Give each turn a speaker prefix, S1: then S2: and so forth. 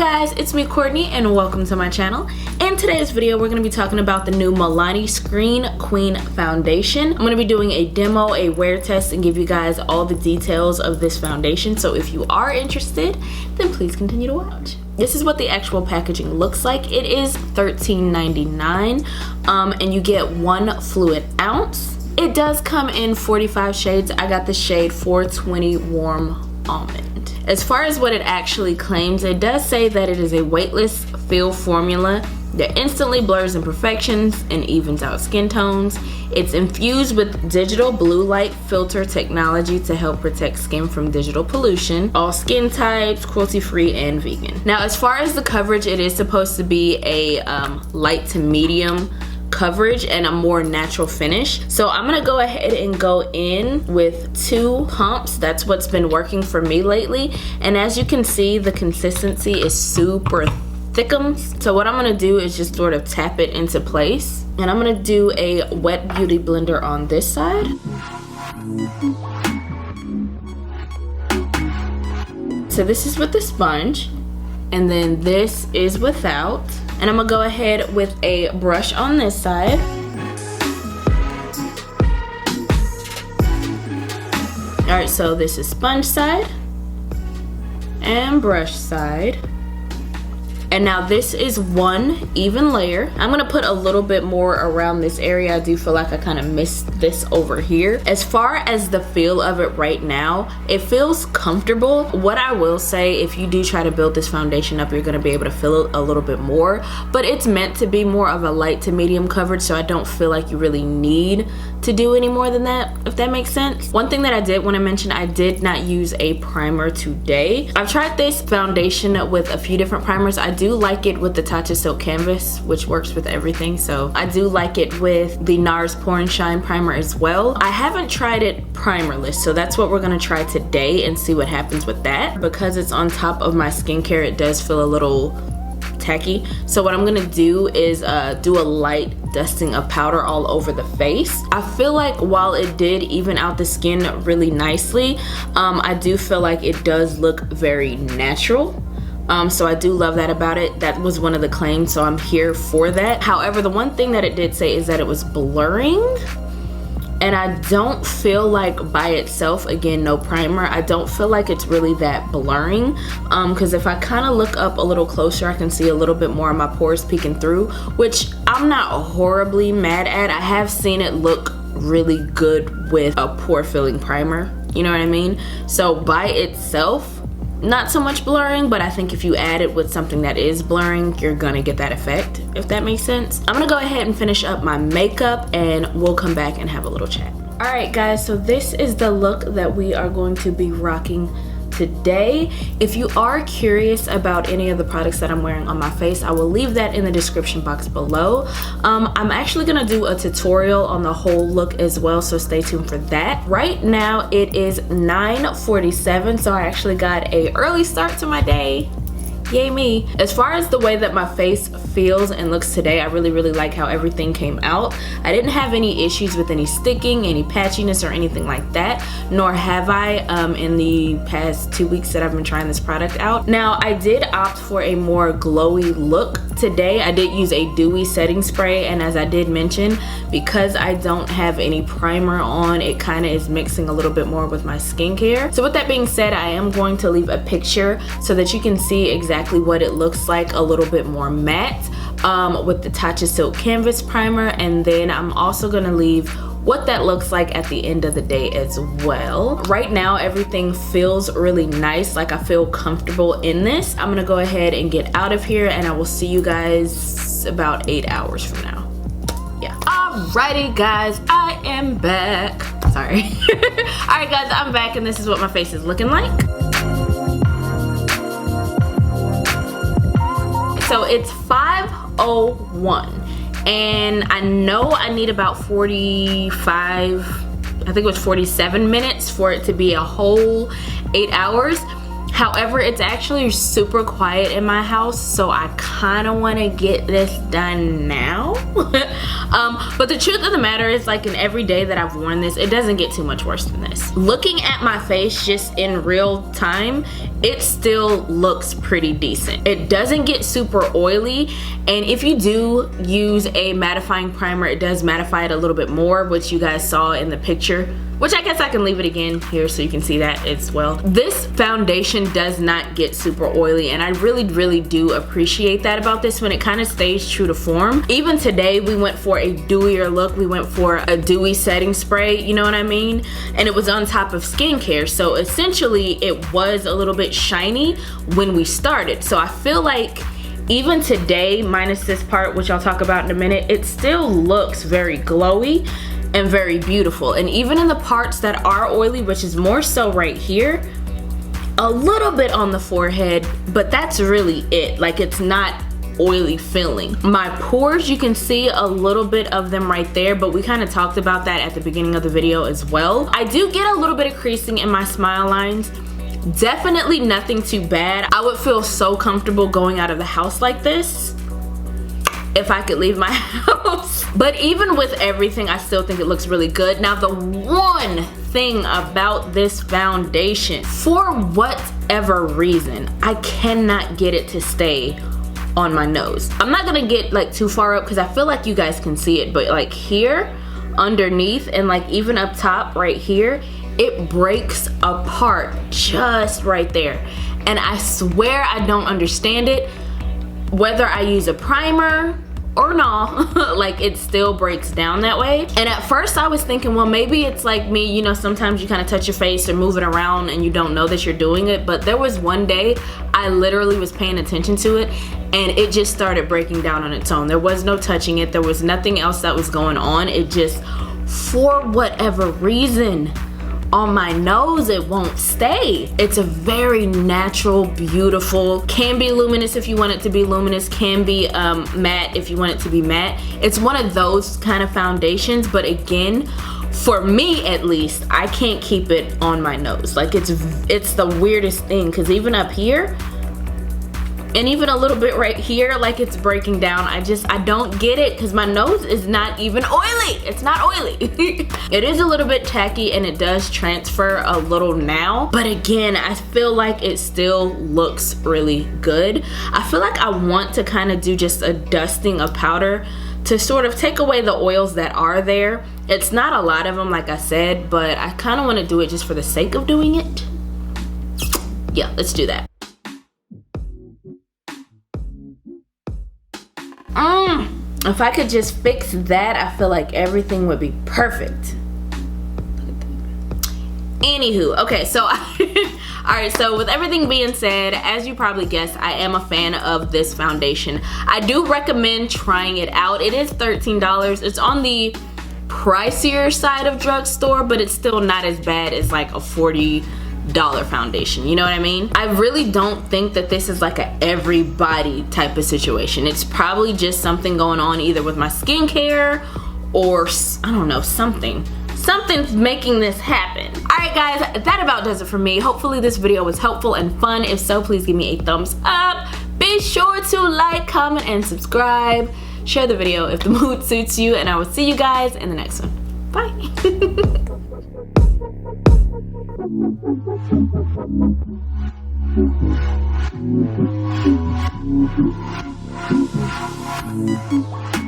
S1: guys, it's me Courtney and welcome to my channel. In today's video we're going to be talking about the new Milani Screen Queen Foundation. I'm going to be doing a demo, a wear test, and give you guys all the details of this foundation. So if you are interested, then please continue to watch. This is what the actual packaging looks like. It is $13.99 and you get 1 fluid ounce. It does come in 45 shades. I got the shade 420 Warm Almond. As far as what it actually claims, it does say that it is a weightless fill formula that instantly blurs imperfections and evens out skin tones. It's infused with digital blue light filter technology to help protect skin from digital pollution. All skin types, cruelty free and vegan. Now as far as the coverage, it is supposed to be a light to medium coverage and a more natural finish. So I'm gonna go ahead and go in with 2 pumps. That's what's been working for me lately. And as you can see, the consistency is super thickums. So what I'm gonna do is just sort of tap it into place. And I'm gonna do a wet beauty blender on this side. So this is with the sponge, and then this is without. And I'm gonna go ahead with a brush on this side. All right, so this is sponge side and brush side. And now this is 1 even layer. I'm gonna put a little bit more around this area. I do feel like I kind of missed this over here. As far as the feel of it right now, it feels comfortable. What I will say, if you do try to build this foundation up, you're gonna be able to feel it a little bit more, but it's meant to be more of a light to medium coverage, so I don't feel like you really need to do any more than that, if that makes sense. One thing that I did want to mention, I did not use a primer today. I've tried this foundation with a few different primers. I do like it with the Tatcha Silk Canvas, which works with everything, so I do like it with the NARS Pour and Shine primer as well. I haven't tried it primerless, so that's what we're gonna try today and see what happens with that. Because it's on top of my skincare, it does feel a little tacky. So what I'm gonna do is do a light dusting of powder all over the face. I feel like while it did even out the skin really nicely, I do feel like it does look very natural. So I do love that about it. That was one of the claims, so I'm here for that. However, the one thing that it did say is that it was blurring. And I don't feel like by itself, again, no primer, I don't feel like it's really that blurring. Because if I kind of look up a little closer, I can see a little bit more of my pores peeking through, which I'm not horribly mad at. I have seen it look really good with a pore filling primer, you know what I mean? So by itself, not so much blurring, but I think if you add it with something that is blurring, you're gonna get that effect, if that makes sense. I'm gonna go ahead and finish up my makeup and we'll come back and have a little chat. All right guys, so this is the look that we are going to be rocking today. If you are curious about any of the products that I'm wearing on my face, I will leave that in the description box below. I'm actually gonna do a tutorial on the whole look as well, so stay tuned for that. Right now it is 9:47, so I actually got an early start to my day. Yay me. As far as the way that my face feels and looks today, I really like how everything came out. I didn't have any issues with any sticking, any patchiness or anything like that, nor have I in the past 2 weeks that I've been trying this product out. Now I did opt for a more glowy look today. I did use a Dewy setting spray, and as I did mention, because I don't have any primer on, it kind of is mixing a little bit more with my skincare. So with that being said, I am going to leave a picture so that you can see exactly what it looks like a little bit more matte with the Tatcha Silk Canvas primer, and then I'm also gonna leave what that looks like at the end of the day as well. Right now everything feels really nice, like I feel comfortable in this. I'm gonna go ahead and get out of here and I will see you guys about 8 hours from now. Yeah. Alrighty guys, I am back. Sorry. Alright guys, I'm back and this is what my face is looking like. So it's 5:01 and I know I need about 45, I think it was 47 minutes for it to be a whole 8 hours. However, it's actually super quiet in my house, so I kind of want to get this done now. But the truth of the matter is, like, in every day that I've worn this, it doesn't get too much worse than this. Looking at my face just in real time, it still looks pretty decent. It doesn't get super oily, and if you do use a mattifying primer, it does mattify it a little bit more, which you guys saw in the picture, which I guess I can leave it again here so you can see that as well. This foundation does not get super oily, and I really do appreciate that about this one. It kind of stays true to form. Even today we went for a dewier look. We went for a dewy setting spray, you know what I mean? And it was on top of skincare, so essentially it was a little bit shiny when we started. So I feel like even today, minus this part, which I'll talk about in a minute, it still looks very glowy and very beautiful. And even in the parts that are oily, which is more so right here, a little bit on the forehead, but that's really it. Like, it's not oily feeling. My pores, you can see a little bit of them right there, but we kind of talked about that at the beginning of the video as well. I do get a little bit of creasing in my smile lines. Definitely nothing too bad. I would feel so comfortable going out of the house like this if I could leave my house. But even with everything, I still think it looks really good. Now, the one thing about this foundation, for whatever reason, I cannot get it to stay on my nose. I'm not gonna get like too far up because I feel like you guys can see it, but like here underneath and like even up top right here, it breaks apart just right there. And I swear I don't understand it. Whether I use a primer or not, like, it still breaks down that way. And at first I was thinking, well, maybe it's like me, you know, sometimes you kind of touch your face or move it around and you don't know that you're doing it. But there was one day I literally was paying attention to it and it just started breaking down on its own. There was no touching it. There was nothing else that was going on. It just, for whatever reason, on my nose, it won't stay. It's a very natural, beautiful, can be luminous if you want it to be luminous, can be matte if you want it to be matte. It's one of those kind of foundations, but again, for me at least, I can't keep it on my nose. Like, it's the weirdest thing, because even up here, and even a little bit right here, like, it's breaking down. I don't get it, because my nose is not even oily. It's not oily. It is a little bit tacky and it does transfer a little now, but again, I feel like it still looks really good. I feel like I want to kind of do just a dusting of powder to sort of take away the oils that are there. It's not a lot of them, like I said, but I kind of want to do it just for the sake of doing it. Yeah, let's do that. If I could just fix that, I feel like everything would be perfect. Anywho, okay, so alright, so with everything being said, as you probably guessed, I am a fan of this foundation. I do recommend trying it out. It is $13. It's on the pricier side of drugstore, but it's still not as bad as like a $40 foundation, you know what I mean? I really don't think that this is like a everybody type of situation. It's probably just something going on either with my skincare or I don't know, something's making this happen. Alright guys, that about does it for me. Hopefully this video was helpful and fun. If so, please give me a thumbs up. Be sure to like, comment, and subscribe. Share the video if the mood suits you, and I will see you guys in the next one. Bye. Thank you.